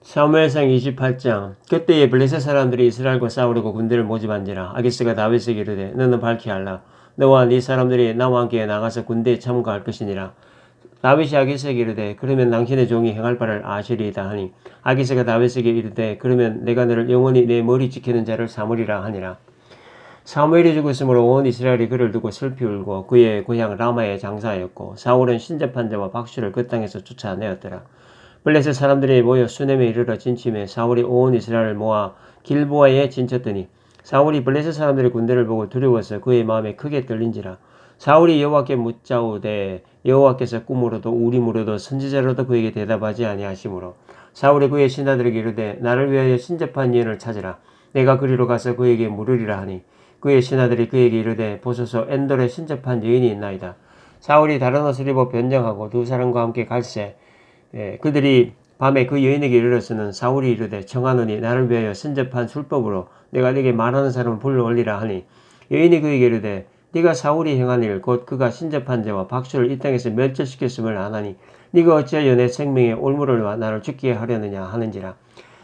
사무엘상 28장. 그때에 블레셋 사람들이 이스라엘과 싸우려고 군대를 모집한지라. 아기스가 다윗에게 이르되 너는 밝히 알라. 너와 네 사람들이 나와 함께 나가서 군대에 참가할 것이니라. 다윗이 아기스에게 이르되 그러면 당신의 종이 행할 바를 아시리이다 하니, 아기스가 다윗에게 이르되 그러면 내가 너를 영원히 내 머리 지키는 자를 삼으리라 하니라. 사무엘이 죽었으므로 온 이스라엘이 그를 두고 슬피 울고 그의 고향 라마에 장사하였고, 사울은 신접한 자와 박수를 그 땅에서 쫓아내었더라. 블레셋 사람들이 모여 수넴에 이르러 진침해 사울이 온 이스라엘을 모아 길보아에 진쳤더니, 사울이 블레셋 사람들의 군대를 보고 두려워서 그의 마음에 크게 떨린지라. 사울이 여호와께 묻자오되 여호와께서 꿈으로도 우림으로도 선지자로도 그에게 대답하지 아니하시므로, 사울이 그의 신하들에게 이르되 나를 위하여 신접한 예언을 찾으라. 내가 그리로 가서 그에게 물으리라 하니, 그의 신하들이 그에게 이르되 보소서 엔돌에 신접한 여인이 있나이다. 사울이 다른 옷을 입어 변장하고 두 사람과 함께 갈새 그들이 밤에 그 여인에게 이르렀으는 사울이 이르되 청하노니 나를 위하여 신접한 술법으로 내가 네게 말하는 사람을 불러올리라 하니, 여인이 그에게 이르되 네가 사울이 행한 일 곧 그가 신접한 자와 박수를 이 땅에서 멸절시켰음을 아나니 네가 어찌하여 내 생명에 올무를 와 나를 죽게 하려느냐 하는지라.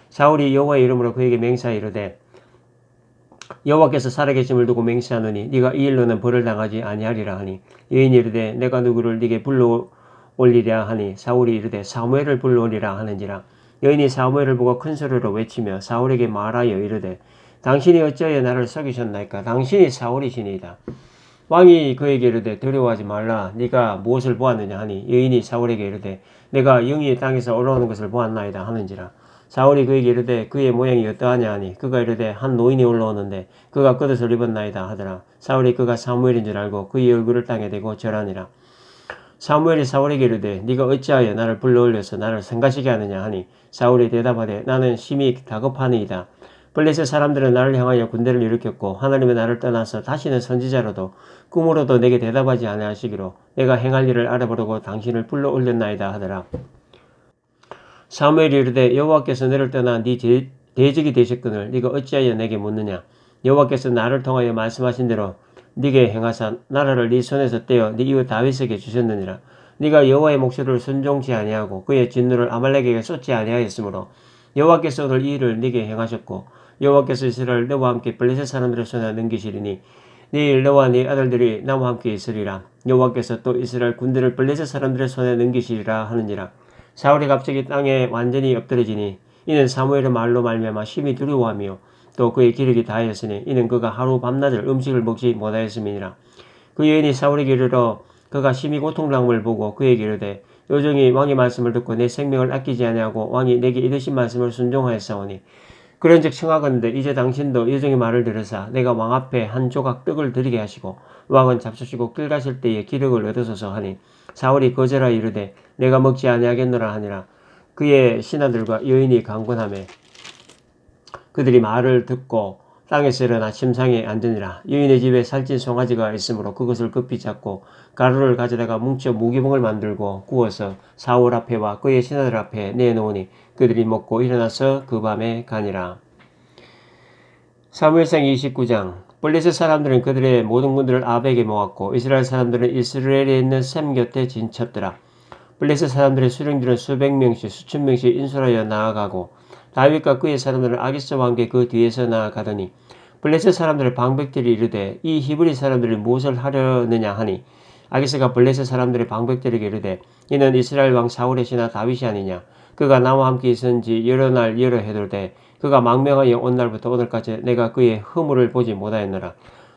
사울이 여호와의 이름으로 그에게 맹세하여 이르되 여호와께서 살아계심을 두고 맹세하노니 네가 이 일로는 벌을 당하지 아니하리라 하니, 여인이 이르되 내가 누구를 네게 불러올리랴 하니, 사울이 이르되 사무엘을 불러오리라 하는지라. 여인이 사무엘을 보고 큰 소리로 외치며 사울에게 말하여 이르되 당신이 어찌하여 나를 속이셨나이까. 당신이 사울이시니이다. 왕이 그에게 이르되 두려워하지 말라. 네가 무엇을 보았느냐 하니, 여인이 사울에게 이르되 내가 영이 땅에서 올라오는 것을 보았나이다 하는지라. 사울이 그에게 이르되 그의 모양이 어떠하냐 하니, 그가 이르되 한 노인이 올라오는데 그가 겉옷을 입었나이다 하더라. 사울이 그가 사무엘인 줄 알고 그의 얼굴을 땅에 대고 절하니라. 사무엘이 사울에게 이르되 네가 어찌하여 나를 불러올려서 나를 성가시게 하느냐 하니, 사울이 대답하되 나는 심히 다급하니이다. 블레셋 사람들은 나를 향하여 군대를 일으켰고 하나님의 나를 떠나서 다시는 선지자로도 꿈으로도 내게 대답하지 아니하시기로 내가 행할 일을 알아보려고 당신을 불러올렸나이다 하더라. 사무엘이 이르되 여호와께서 너를 떠나 네 대적이 되셨거늘 네가 어찌하여 내게 묻느냐. 여호와께서 나를 통하여 말씀하신 대로 네게 행하사 나라를 네 손에서 떼어 네 이웃 다윗에게 주셨느니라. 네가 여호와의 목소리를 순종치 아니하고 그의 진노를 아말렉에게 쏟지 아니하였으므로 여호와께서 오늘 이 일을 네게 행하셨고, 여호와께서 이스라엘 너와 함께 블레셋 사람들의 손에 넘기시리니 내일 너와 네 아들들이 나와 함께 있으리라. 여호와께서 또 이스라엘 군대를 블레셋 사람들의 손에 넘기시리라 하느니라. 사울이 갑자기 땅에 완전히 엎드러지니 이는 사무엘의 말로 말미암아 심히 두려워하며 또 그의 기력이 다하였으니 이는 그가 하루 밤낮을 음식을 먹지 못하였음이니라. 그 여인이 사울에게 이르러 그가 심히 고통당함을 보고 그에게 이르되 요정이 왕의 말씀을 듣고 내 생명을 아끼지 아니하고 왕이 내게 이르신 말씀을 순종하였사오니, 그런즉 청하건대 이제 당신도 여정의 말을 들으사 내가 왕 앞에 한 조각 떡을 드리게 하시고 왕은 잡수시고 길 가실 때에 기력을 얻으소서 하니, 사울이 거절하여 이르되 내가 먹지 아니하겠노라 하니라. 그의 신하들과 여인이 강권하매 그들이 말을 듣고 땅에서 일어나 침상에 앉으니라. 여인의 집에 살찐 송아지가 있으므로 그것을 급히 잡고 가루를 가져다가 뭉쳐 무기봉을 만들고 구워서 사울 앞에와 그의 신하들 앞에 내놓으니 그들이 먹고 일어나서 그 밤에 가니라. 사무엘상 29장. 블레셋 사람들은 그들의 모든 군대를 아벡에 모았고 이스라엘 사람들은 이스라엘에 있는 셈 곁에 진쳤더라. 블레셋 사람들의 수령들은 수백 명씩 수천 명씩 인솔하여 나아가고 다윗과 그의 사람들은 아기스와 함께 그 뒤에서 나아가더니, 블레셋 사람들의 방백들이 이르되 이 히브리 사람들이 무엇을 하려느냐 하니, 아기스가 블레셋 사람들의 방백들에게 이르되 이는 이스라엘 왕 사울의 신하 다윗이 아니냐. 그가 나와 함께 있은지 여러 날 여러 해도 돼 그가 망명하여 온 날부터 오늘까지 내가 그의 허물을 보지 못하였노라.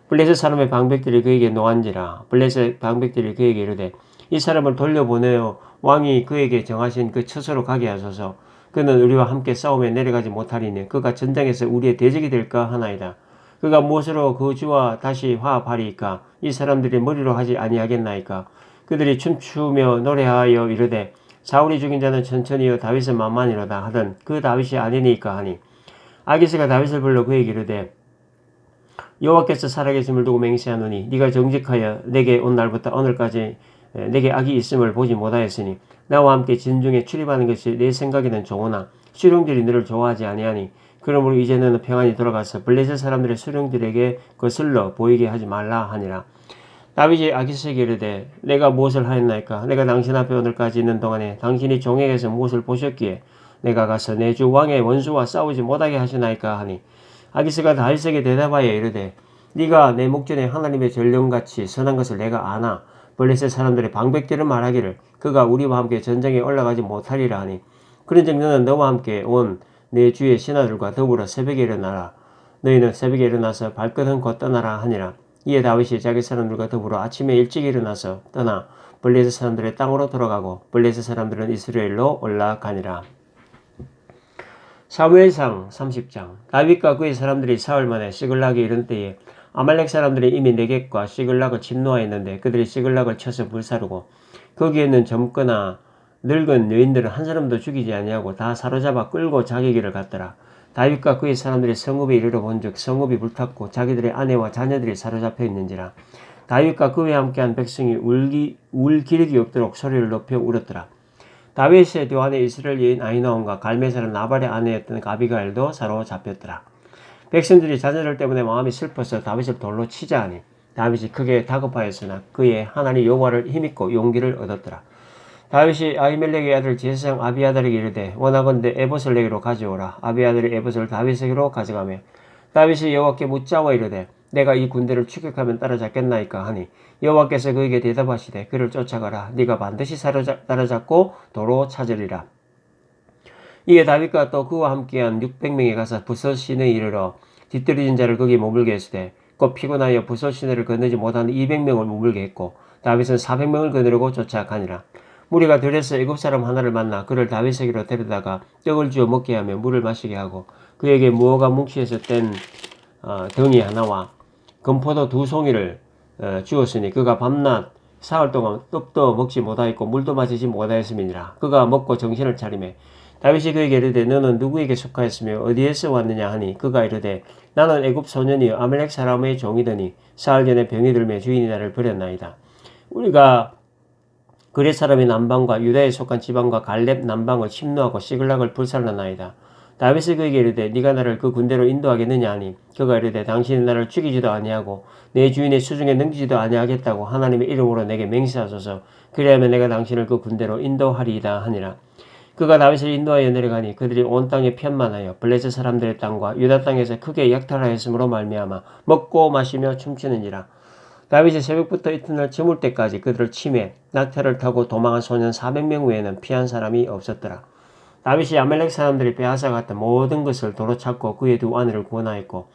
블레셋 사람의 방백들이 그에게 노한지라. 블레셋 방백들이 그에게 이르되 이 사람을 돌려보내어 왕이 그에게 정하신 그 처소로 가게 하소서. 그는 우리와 함께 싸움에 내려가지 못하리니 그가 전장에서 우리의 대적이 될까 하나이다. 그가 무엇으로 그 주와 다시 화합하리이까. 이 사람들이 머리로 하지 아니하겠나이까. 그들이 춤추며 노래하여 이르되 사울이 죽인 자는 천천히요 다윗은 만만이로다 하던 그 다윗이 아니니까 하니, 아기스가 다윗을 불러 그에게 이르되 여호와께서 살아계심을 두고 맹세하노니 네가 정직하여 내게 온 날부터 오늘까지 내게 악이 있음을 보지 못하였으니 나와 함께 진중에 출입하는 것이 내 생각에는 좋으나 수령들이 너를 좋아하지 아니하니, 그러므로 이제 너는 평안히 돌아가서 블레셋 사람들의 수령들에게 거슬러 보이게 하지 말라 하니라. 다윗이 아기스에게 이르되 내가 무엇을 하였나이까. 내가 당신 앞에 오늘까지 있는 동안에 당신이 종에게서 무엇을 보셨기에 내가 가서 내 주 왕의 원수와 싸우지 못하게 하시나이까 하니 아기스가 다윗에게 대답하여 이르되 네가 내 목전에 하나님의 전령같이 선한 것을 내가 아나 블레셋 사람들의 방백들은 말하기를 그가 우리와 함께 전쟁에 올라가지 못하리라 하니 그런즉 너는 너와 함께 온 내 주의 신하들과 더불어 새벽에 일어나라. 너희는 새벽에 일어나서 발끝은 곧 떠나라 하니라. 이에 다윗이 자기 사람들과 더불어 아침에 일찍 일어나서 떠나 블레셋 사람들의 땅으로 돌아가고 블레셋 사람들은 이스라엘로 올라가니라. 사무엘상 30장. 다윗과 그의 사람들이 사흘 만에 시글락에 이른 때에 아말렉 사람들이 이미 네겝과 시글락을 침노하였는데 그들이 시글락을 쳐서 불사르고 거기에 있는 젊거나 늙은 여인들은 한 사람도 죽이지 아니하고 다 사로잡아 끌고 자기 길을 갔더라. 다윗과 그의 사람들이 성읍에 이르러 본즉 성읍이 불탔고 자기들의 아내와 자녀들이 사로잡혀 있는지라. 다윗과 그와 함께한 백성이 울 기력이 없도록 소리를 높여 울었더라. 다윗의 교환에 이스라엘 여인 아히노함과 갈멜 사람 나발의 아내였던 아비가일도 사로잡혔더라. 백성들이 자녀들 때문에 마음이 슬퍼서 다윗을 돌로 치자 하니 다윗이 크게 다급하였으나 그의 하나님 여호와를 힘입고 용기를 얻었더라. 다윗이 아히멜렉의 아들 제사장 아비아달에게 이르되 원하건대 에봇을 내게로 가져오라. 아비아달이 에봇을 다윗에게로 가져가며 다윗이 여호와께 묻자와 이르되 내가 이 군대를 추격하면 따라잡겠나이까 하니 여호와께서 그에게 대답하시되 그를 쫓아가라. 네가 반드시 따라잡고 도로 찾으리라. 이에 다윗과 또 그와 함께한 600명이 가서 부설 시내에 이르러 뒤떨어진 자를 거기 머물게 했으되 곧 피곤하여 부설 시내를 건너지 못하는 200명을 머물게 했고 다윗은 400명을 거느리고 쫓아가니라. 무리가 들에서 7사람 하나를 만나 그를 다윗에게로 데려다가 떡을 주어 먹게 하며 물을 마시게 하고 그에게 무화과 뭉치에서 뗀 덩이 하나와 금포도 2송이를 주었으니 그가 밤낮 사흘 동안 떡도 먹지 못하였고 물도 마시지 못하였음이니라. 그가 먹고 정신을 차리매 다윗이 그에게 이르되 너는 누구에게 속하였으며 어디에서 왔느냐 하니 그가 이르되 나는 애굽 소년이여 아말렉 사람의 종이더니 사흘 전에 병이 들매 주인이 나를 버렸나이다. 우리가 그렛 사람의 남방과 유다에 속한 지방과 갈렙 남방을 침노하고 시글락을 불살랐나이다. 다윗이 그에게 이르되 네가 나를 그 군대로 인도하겠느냐 하니 그가 이르되 당신이 나를 죽이지도 아니하고 내 주인의 수중에 넘기지도 아니하겠다고 하나님의 이름으로 내게 맹세하소서. 그리하면 내가 당신을 그 군대로 인도하리이다 하니라. 그가 다윗을 인도하여 내려가니 그들이 온 땅에 편만하여 블레셋 사람들의 땅과 유다 땅에서 크게 약탈하였으므로 말미암아 먹고 마시며 춤추는지라. 다윗이 새벽부터 이튿날 저물 때까지 그들을 치매 낙타를 타고 도망한 소년 400명 외에는 피한 사람이 없었더라. 다윗이 아말렉 사람들이 빼앗아갔던 모든 것을 도로 찾고 그의 두 아내를 구원하였고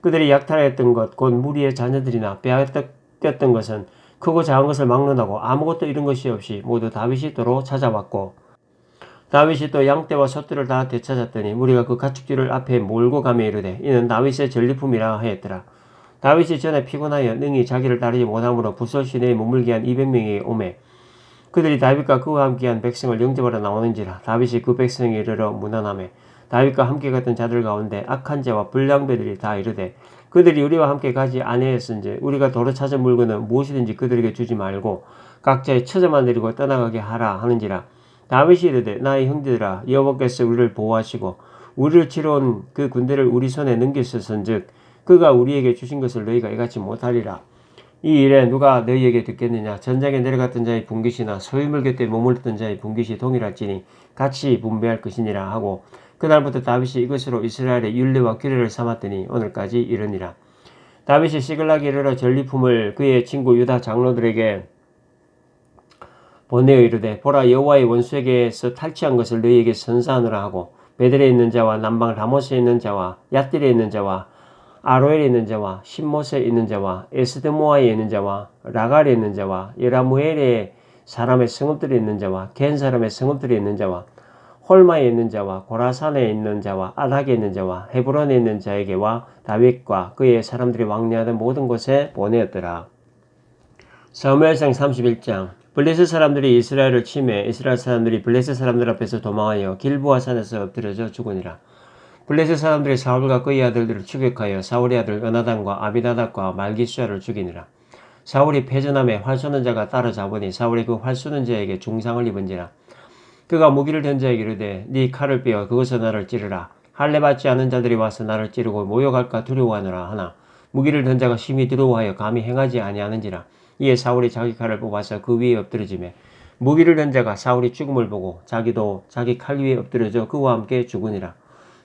그들이 약탈하였던 것 곧 무리의 자녀들이나 빼앗겼던 것은 크고 작은 것을 막론하고 아무것도 잃은 것이 없이 모두 다윗이 도로 찾아왔고 다윗이 또 양떼와 소떼를 다 되찾았더니 무리가 그 가축들을 앞에 몰고 가며 이르되 이는 다윗의 전리품이라 하였더라. 다윗이 전에 피곤하여 능히 자기를 따르지 못함으로 부설 시내에 머물게 한 200명이 오매 그들이 다윗과 그와 함께한 백성을 영접하러 나오는지라. 다윗이 그 백성에 이르러 문안하매 다윗과 함께 갔던 자들 가운데 악한 자와 불량배들이 다 이르되 그들이 우리와 함께 가지 아니하였은지 우리가 도로 찾은 물건은 무엇이든지 그들에게 주지 말고 각자의 처자만 데리고 떠나가게 하라 하는지라. 다윗이 이르되 나의 형제들아 여호와께서 우리를 보호하시고 우리를 치러 온 그 군대를 우리 손에 넘기셨은즉 그가 우리에게 주신 것을 너희가 이같이 못하리라. 이 일에 누가 너희에게 듣겠느냐. 전장에 내려갔던 자의 분깃이나 소유물 곁에 머물렀던 자의 분깃이 동일할지니 같이 분배할 것이니라 하고 그날부터 다윗이 이것으로 이스라엘의 율례와 규례를 삼았더니 오늘까지 이르니라. 다윗이 시글락에 이르러 전리품을 그의 친구 유다 장로들에게 보내어 이르되 보라 여호와의 원수에게서 탈취한 것을 너희에게 선사하노라 하고 베델에 있는 자와 남방 라모스에 있는 자와 얏딜에 있는 자와 아로엘에 있는 자와 신못에 있는 자와 에스드모아에 있는 자와 라갈에 있는 자와 여라무엘의 사람의 성읍들에 있는 자와 겐 사람의 성읍들에 있는 자와 홀마에 있는 자와 고라산에 있는 자와 아닥에 있는 자와 헤브론에 있는 자에게와 다윗과 그의 사람들이 왕래하던 모든 곳에 보내었더라. 사무엘상 31장. 블레셋 사람들이 이스라엘을 치매 이스라엘 사람들이 블레셋 사람들 앞에서 도망하여 길보아 산에서 엎드려져 죽으니라. 블레셋 사람들이 사울과 그의 아들들을 추격하여 사울의 아들 요나단과 아비나답과 말기수아를 죽이니라. 사울이 패전함에 활 쏘는 자가 따라잡으니 사울이 그 활 쏘는 자에게 중상을 입은지라. 그가 무기를 든 자에게 이르되 네 칼을 빼어 그것으로 나를 찌르라. 할례 받지 않은 자들이 와서 나를 찌르고 모욕할까 두려워하노라 하나 무기를 든 자가 심히 두려워하여 감히 행하지 아니하는지라. 이에 사울이 자기 칼을 뽑아서 그 위에 엎드려지매 무기를 든 자가 사울이 죽음을 보고 자기도 자기 칼 위에 엎드려져 그와 함께 죽으니라.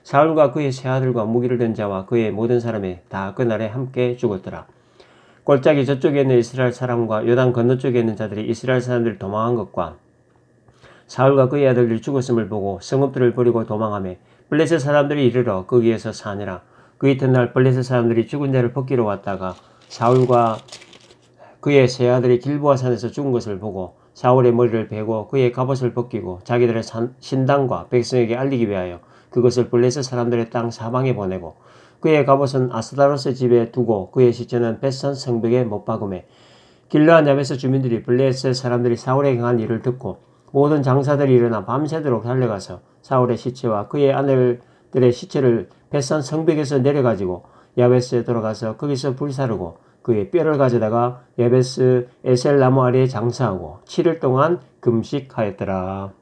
사울과 그의 세 아들과 무기를 든 자와 그의 모든 사람이 다 그날에 함께 죽었더라. 골짜기 저쪽에 있는 이스라엘 사람과 요단 건너쪽에 있는 자들이 이스라엘 사람들이 도망한 것과 사울과 그의 아들들이 죽었음을 보고 성읍들을 버리고 도망하며 블레셋 사람들이 이르러 거기에서 사니라. 그 이튿날 블레셋 사람들이 죽은 자를 벗기러 왔다가 사울과 그의 세 아들이 길보아 산에서 죽은 것을 보고 사울의 머리를 베고 그의 갑옷을 벗기고 자기들의 신당과 백성에게 알리기 위하여 그것을 블레셋 사람들의 땅 사방에 보내고 그의 갑옷은 아스다로스 집에 두고 그의 시체는 벳산 성벽에 못 박음에 길르앗 야베스 주민들이 블레셋 사람들이 사울에 행한 일을 듣고 모든 장사들이 일어나 밤새도록 달려가서 사울의 시체와 그의 아내들의 시체를 벳산 성벽에서 내려가지고 야베스에 돌아가서 거기서 불사르고 그의 뼈를 가져다가 야베스 에셀 나무 아래에 장사하고 7일 동안 금식하였더라.